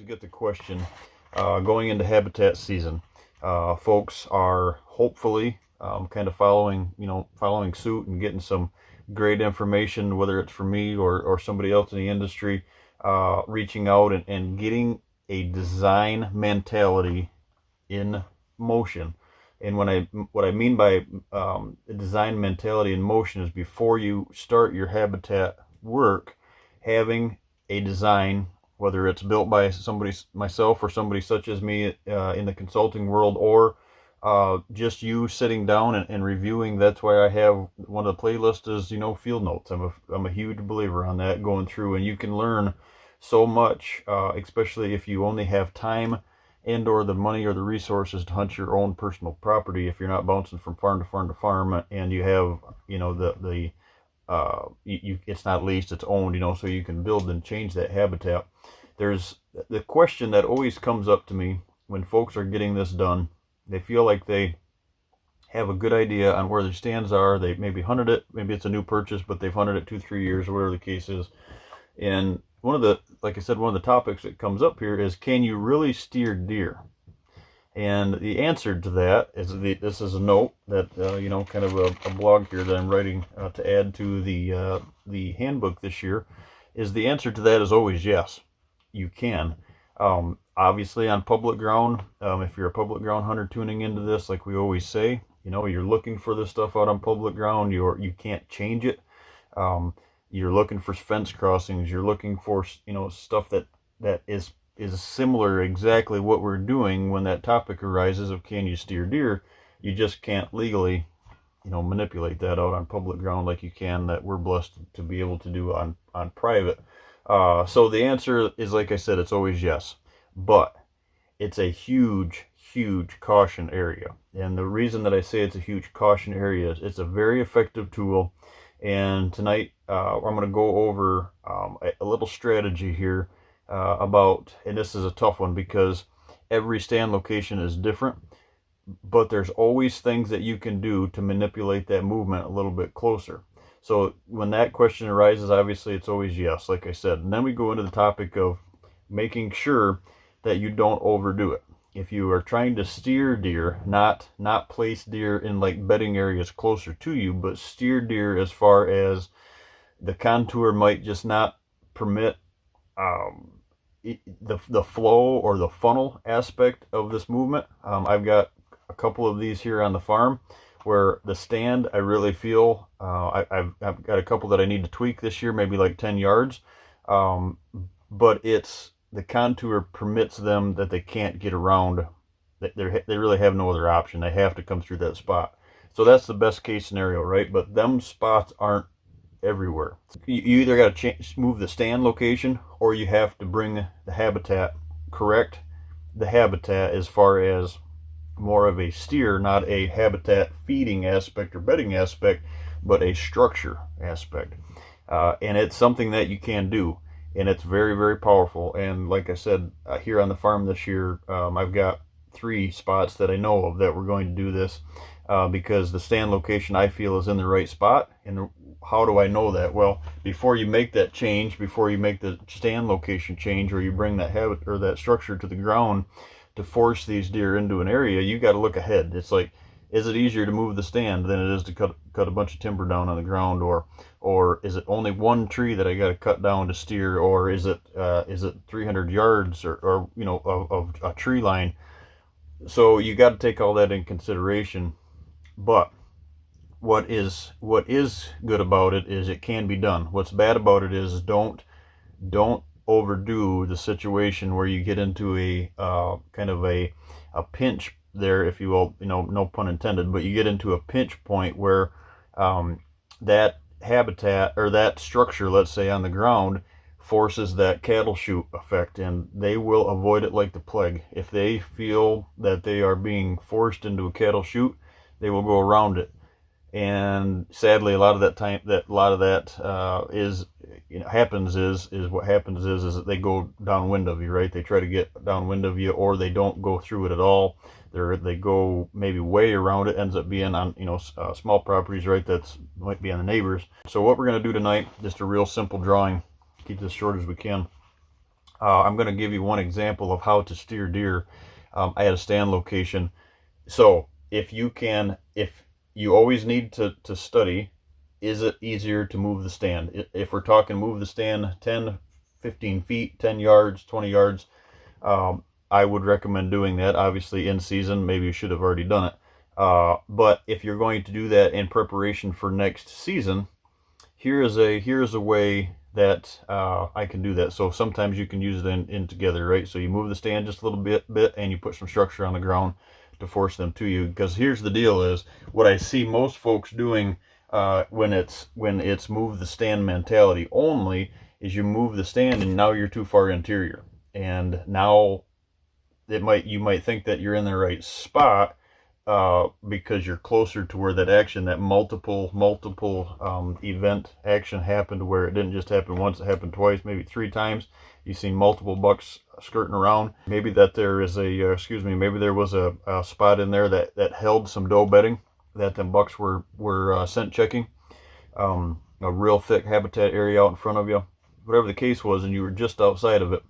get the question going into habitat season. Folks are hopefully kind of following suit and getting some great information, whether it's from me or somebody else in the industry, reaching out and getting a design mentality in motion. And what I mean by design mentality in motion is before you start your habitat work, having a design, whether it's built by myself or somebody such as me in the consulting world, or just you sitting down and reviewing. That's why I have one of the playlists is field notes. I'm a huge believer on that, going through, and you can learn so much, especially if you only have time and or the money or the resources to hunt your own personal property. If you're not bouncing from farm to farm to farm, and you have it's not leased, it's owned, so you can build and change that habitat. There's the question that always comes up to me when folks are getting this done. They feel like they have a good idea on where their stands are. They maybe hunted it, maybe it's a new purchase, but they've hunted it 2-3 years or whatever the case is. And like I said, one of the topics that comes up here is, can you really steer deer? And the answer to that is this is a note that kind of a blog here that I'm writing to add to the handbook this year. Is the answer to that is always yes, you can. Obviously on public ground, if you're a public ground hunter tuning into this, like we always say, you're looking for this stuff out on public ground. You can't change it. You're looking for fence crossings. You're looking for stuff that is similar, exactly what we're doing when that topic arises of can you steer deer. You just can't legally manipulate that out on public ground like you can, that we're blessed to be able to do on private. So the answer is, like I said, it's always yes, but it's a huge caution area. And the reason that I say it's a huge caution area is it's a very effective tool. And tonight I'm going to go over a little strategy here about, and this is a tough one because every stand location is different, but there's always things that you can do to manipulate that movement a little bit closer. So when that question arises, obviously it's always yes, like I said. And then we go into the topic of making sure that you don't overdo it. If you are trying to steer deer, not place deer in like bedding areas closer to you, but steer deer as far as the contour might just not permit the flow or the funnel aspect of this movement. I've got a couple of these here on the farm where the stand, I really feel I've got a couple that I need to tweak this year, maybe like 10 yards, but it's the contour permits them that they can't get around. They really have no other option. They have to come through that spot. So that's the best case scenario, right? But them spots aren't everywhere. You either got to move the stand location, or you have to bring the habitat, correct the habitat as far as more of a steer, not a habitat feeding aspect or bedding aspect, but a structure aspect. And it's something that you can do, and it's very powerful. And like I said, here on the farm this year, I've got 3 spots that I know of that we're going to do this because the stand location I feel is in the right spot. And how do I know that? Well, before you make that change, before you make the stand location change, or you bring that habit or that structure to the ground to force these deer into an area, you got to look ahead. It's like, is it easier to move the stand than it is to cut a bunch of timber down on the ground, or is it only one tree that I got to cut down to steer, or is it 300 yards or of a tree line? So you got to take all that in consideration. But what is good about it is it can be done. What's bad about it is don't overdo the situation where you get into a kind of a pinch there, if you will, no pun intended, but you get into a pinch point where that habitat or that structure, let's say on the ground, forces that cattle chute effect, and they will avoid it like the plague. If they feel that they are being forced into a cattle chute, they will go around it. And sadly, a lot of that happens is that they go downwind of you, right? They try to get downwind of you, or they don't go through it at all. They go maybe way around it, ends up being on small properties, right? That's might be on the neighbors. So what we're going to do tonight, just a real simple drawing, keep this short as we can. I'm going to give you one example of how to steer deer at a stand location. So if you always need to study, is it easier to move the stand? If we're talking move the stand 10, 15 feet, 10 yards, 20 yards, I would recommend doing that. Obviously in season, maybe you should have already done it. But if you're going to do that in preparation for next season, here is a way that I can do that. So sometimes you can use it in together, right? So you move the stand just a little bit and you put some structure on the ground to force them to you. Because here's the deal: is what I see most folks doing when it's move the stand mentality only, is you move the stand and now you're too far interior, and now you might think that you're in the right spot because you're closer to where that action, that multiple event action happened, where it didn't just happen once, it happened twice, maybe 3 times. You've seen multiple bucks skirting around. Maybe that there is maybe there was a spot in there that held some doe bedding that them bucks were scent checking, a real thick habitat area out in front of you. Whatever the case was, and you were just outside of it,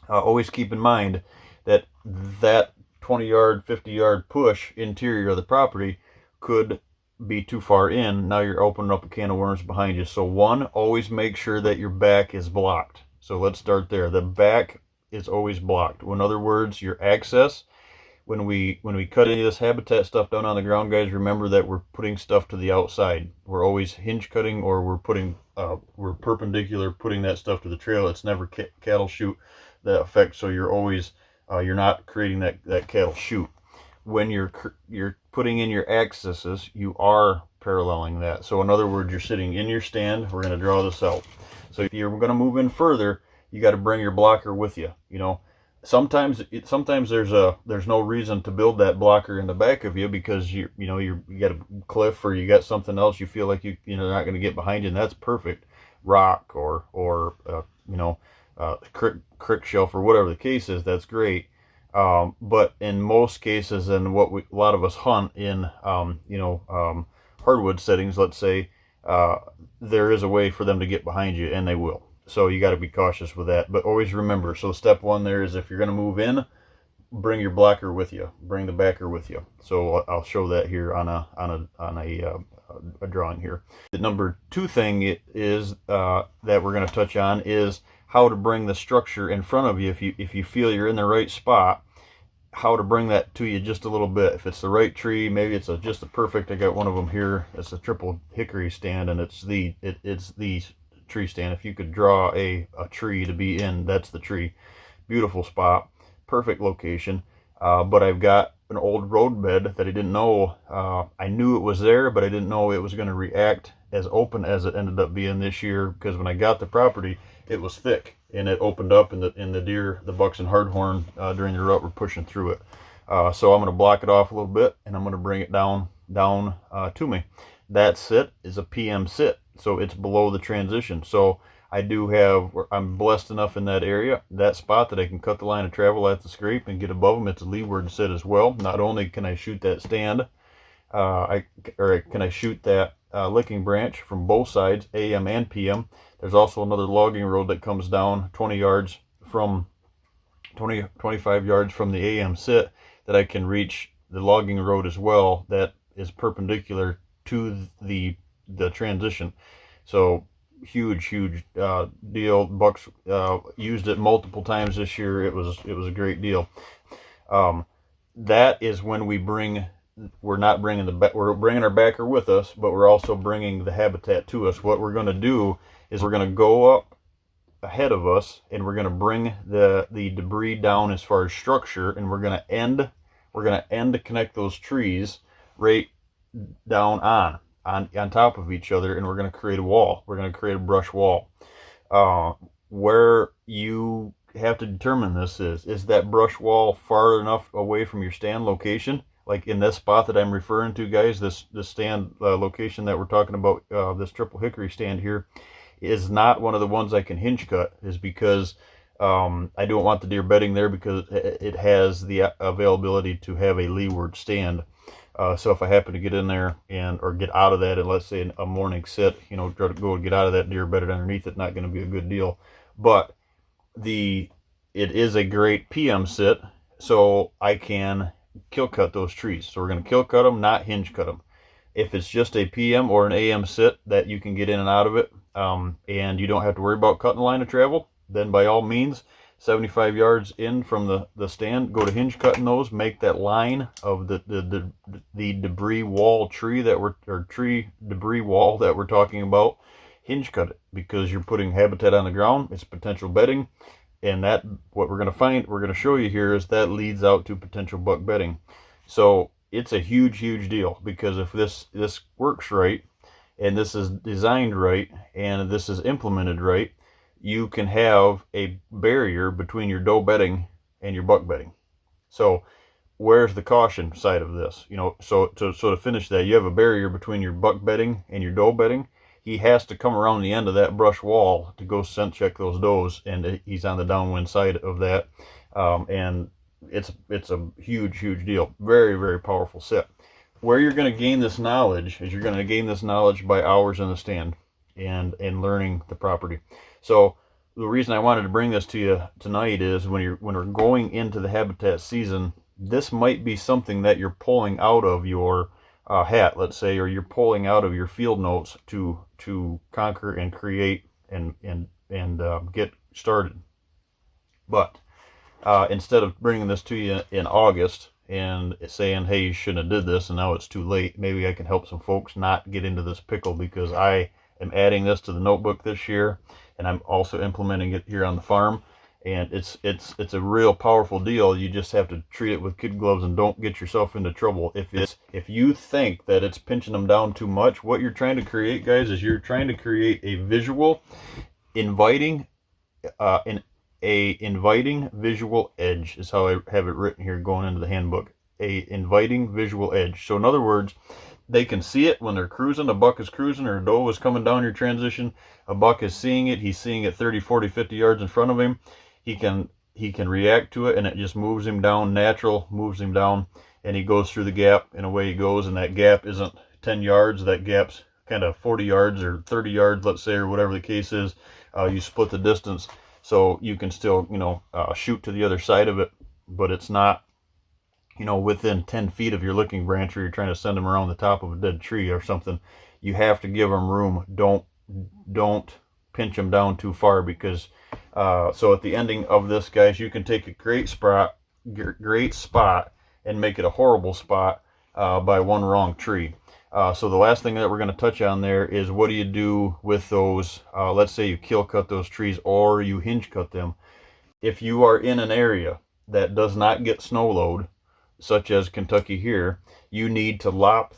always keep in mind that 20-yard, 50-yard push interior of the property could be too far in. Now you're opening up a can of worms behind you. So one, always make sure that your back is blocked. So let's start there. The back is always blocked. In other words, your access, when we cut any of this habitat stuff down on the ground, guys, remember that we're putting stuff to the outside. We're always hinge cutting, or we're perpendicular putting that stuff to the trail. It's never cattle chute that effect. So you're always you're not creating that cattle chute. When you're putting in your accesses, you are paralleling that. So in other words, you're sitting in your stand. We're going to draw this out. So if you're going to move in further, you got to bring your blocker with you. You know, sometimes there's no reason to build that blocker in the back of you, because you got a cliff or you got something else you feel like you're not going to get behind you, and that's perfect. Rock or crick shelf or whatever the case is, that's great. But in most cases, and what a lot of us hunt in hardwood settings, let's say, there is a way for them to get behind you, and they will. So you got to be cautious with that. But always remember, so step one there is, if you're going to move in, bring your blocker with you, bring the backer with you. So I'll show that here on a drawing here. The number 2 thing is that we're going to touch on is how to bring the structure in front of you. If you feel you're in the right spot, how to bring that to you just a little bit. If it's the right tree, maybe it's just a perfect. I got one of them here. It's a triple hickory stand, and it's the tree stand. If you could draw a tree to be in, that's the tree. Beautiful spot, perfect location. But I've got an old road bed that I didn't know. I knew it was there, but I didn't know it was going to react as open as it ended up being this year, because when I got the property, it was thick and it opened up, and the deer, the bucks and hardhorn during the rut were pushing through it. So I'm going to block it off a little bit, and I'm going to bring it down to me. That sit is a PM sit, so it's below the transition. So I'm blessed enough in that area, that spot, that I can cut the line of travel at the scrape and get above them. It's a leeward sit as well. Not only can I shoot that stand, can I shoot that licking branch from both sides, AM and PM. There's also another logging road that comes down 25 yards from the AM sit, that I can reach the logging road as well, that is perpendicular to the transition. So huge deal. Bucks used it multiple times this year. It was a great deal. That is when we're not bringing we're bringing our backer with us, but we're also bringing the habitat to us. What we're going to do is we're going to go up ahead of us, and we're going to bring the debris down as far as structure, and we're going to end to connect those trees right down on top of each other, and we're going to create a wall. We're going to create a brush wall. Where you have to determine this is that brush wall far enough away from your stand location? Like in this spot that I'm referring to, guys, this stand location that we're talking about, this triple hickory stand here, is not one of the ones I can hinge cut, is because I don't want the deer bedding there, because it has the availability to have a leeward stand. So if I happen to get in there or get out of that, and let's say a morning sit, try to go and get out of that deer bedded underneath it, not going to be a good deal. But it is a great PM sit, so I can kill cut those trees. So we're going to kill cut them, not hinge cut them. If it's just a PM or an AM sit that you can get in and out of it, and you don't have to worry about cutting line of travel, then by all means, 75 yards in from the stand, go to hinge cutting those, make that line of the debris wall tree that we're, or tree debris wall that we're talking about, hinge cut it, because you're putting habitat on the ground, it's potential bedding, and that, what we're going to find, we're going to show you here, is that leads out to potential buck bedding. So it's a huge deal, because if this works right, and this is designed right, and this is implemented right, you can have a barrier between your doe bedding and your buck bedding. So where's the caution side of this? You know, so to finish that, you have a barrier between your buck bedding and your doe bedding. He has to come around the end of that brush wall to go scent check those does, and he's on the downwind side of that. And it's a huge deal. Very powerful set. Where you're going to gain this knowledge is you're going to gain this knowledge by hours in the stand and learning the property. So the reason I wanted to bring this to you tonight is when we're going into the habitat season, this might be something that you're pulling out of your hat, let's say, or you're pulling out of your field notes to conquer and create and get started. But instead of bringing this to you in August and saying, hey, you shouldn't have did this and now it's too late, maybe I can help some folks not get into this pickle, because I am adding this to the notebook this year, and I'm also implementing it here on the farm, and it's a real powerful deal. You just have to treat it with kid gloves and don't get yourself into trouble. If you think that it's pinching them down too much, what you're trying to create, guys, is you're trying to create a visual, inviting, inviting visual edge is how I have it written here going into the handbook. A inviting visual edge. So in other words, they can see it when they're cruising. A buck is cruising, or a doe is coming down your transition. A buck is seeing it. He's seeing it 30, 40, 50 yards in front of him. He can react to it, and it just moves him down, natural, moves him down, and he goes through the gap, and away he goes. And that gap isn't 10 yards. That gap's kind of 40 yards or 30 yards, let's say, or whatever the case is. You split the distance, so you can still, shoot to the other side of it, but it's not, within 10 feet of your licking branch, or you're trying to send them around the top of a dead tree or something. You have to give them room. Don't pinch them down too far, because so at the ending of this, guys, you can take a great spot and make it a horrible spot by one wrong tree. So the last thing that we're going to touch on there is, what do you do with those, let's say you kill cut those trees or you hinge cut them. If you are in an area that does not get snow load, such as Kentucky here, you need to lop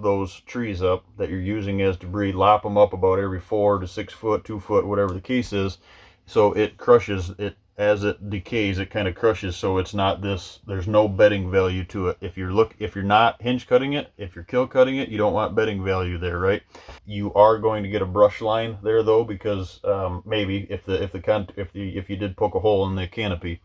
those trees up that you're using as debris, lop them up about every 4 to 6 foot, 2 foot, whatever the case is, so it crushes it. As it decays, it kind of crushes, so it's not this, there's no bedding value to it. If you're not hinge cutting it, if you're kill cutting it, you don't want bedding value there, right? You are going to get a brush line there though, because maybe if you did poke a hole in the canopy.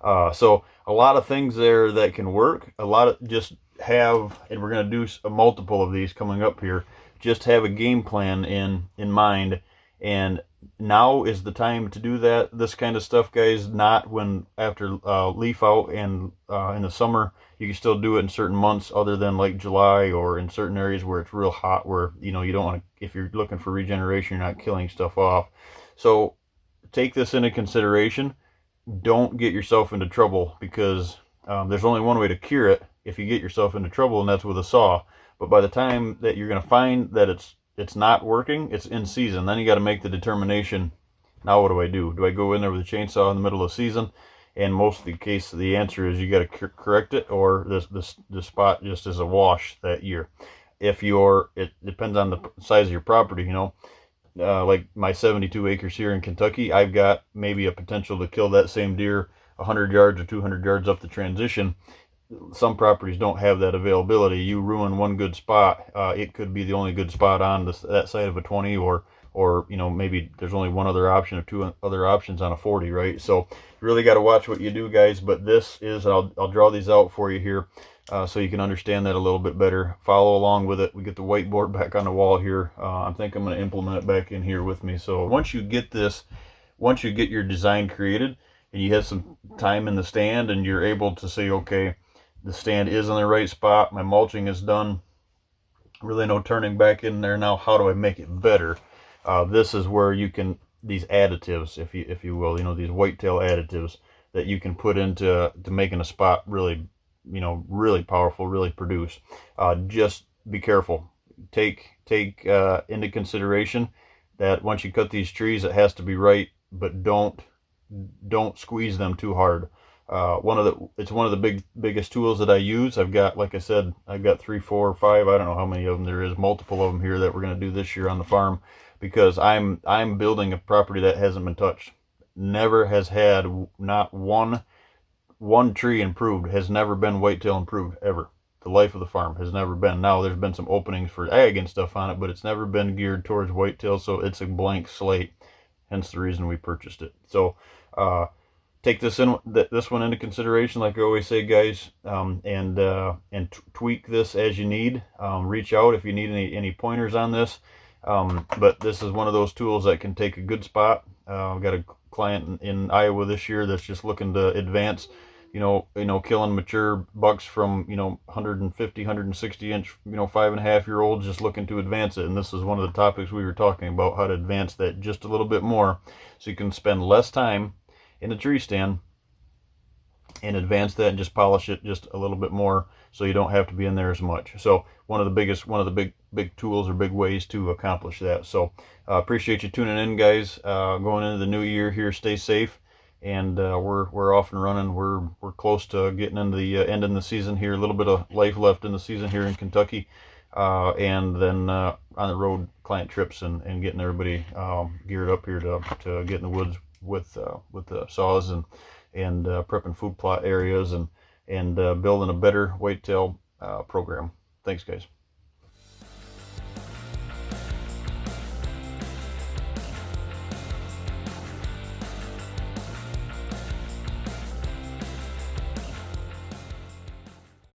So a lot of things there that can work. A lot of just have, and we're going to do a multiple of these coming up here, just have a game plan in mind, and now is the time to do this kind of stuff, guys. Not when after leaf out and in the summer. You can still do it in certain months other than like July, or in certain areas where it's real hot, where you don't want to, if you're looking for regeneration, you're not killing stuff off. So take this into consideration. Don't get yourself into trouble, because there's only one way to cure it if you get yourself into trouble, and that's with a saw. But by the time that you're going to find that it's not working, it's in season, then you got to make the determination, now what do I do? Do I go in there with a chainsaw in the middle of the season? And most of the case, the answer is you got to correct it, or the spot just is a wash that year. It depends on the size of your property, like my 72 acres here in Kentucky, I've got maybe a potential to kill that same deer 100 yards or 200 yards up the transition. Some properties don't have that availability. You ruin one good spot, it could be the only good spot on that side of a 20, or maybe there's only one other option or two other options on a 40, right? So you really got to watch what you do, guys. But this is, I'll draw these out for you here so you can understand that a little bit better. Follow along with it. We get the whiteboard back on the wall here. I think I'm going to implement it back in here with me. So once you get this once you get your design created and you have some time in the stand and you're able to say, okay, the stand is in the right spot, my mulching is done, really no turning back in there now, how do I make it better? This is where you can, these additives, if you will, these whitetail additives that you can put into making a spot really, really powerful, really produce. Just be careful. Take into consideration that once you cut these trees, it has to be right, but don't squeeze them too hard. It's one of the biggest tools that I use. I've got, like I said, I've got 3, 4, 5, I don't know how many of them there is, multiple of them here that we're going to do this year on the farm, because I'm building a property that hasn't been touched. Never has had, not one tree improved, has never been whitetail improved ever. The life of the farm has never been. Now there's been some openings for ag and stuff on it, but it's never been geared towards whitetail, so it's a blank slate, hence the reason we purchased it. So take this one into consideration, like I always say, guys, and tweak this as you need. Reach out if you need any pointers on this. But this is one of those tools that can take a good spot. I've got a client in Iowa this year that's just looking to advance, killing mature bucks from 150, 160 inch, 5.5-year-olds, just looking to advance it. And this is one of the topics we were talking about, how to advance that just a little bit more, so you can spend less time in the tree stand and advance that and just polish it just a little bit more, so you don't have to be in there as much. So one of the big tools or big ways to accomplish that. So appreciate you tuning in, guys. Going into the new year here, stay safe, and we're off and running. We're close to getting into the end of the season here. A little bit of life left in the season here in Kentucky, and then on the road client trips and getting everybody geared up here to get in the woods with the saws and prepping food plot areas and building a better whitetail program. Thanks, guys.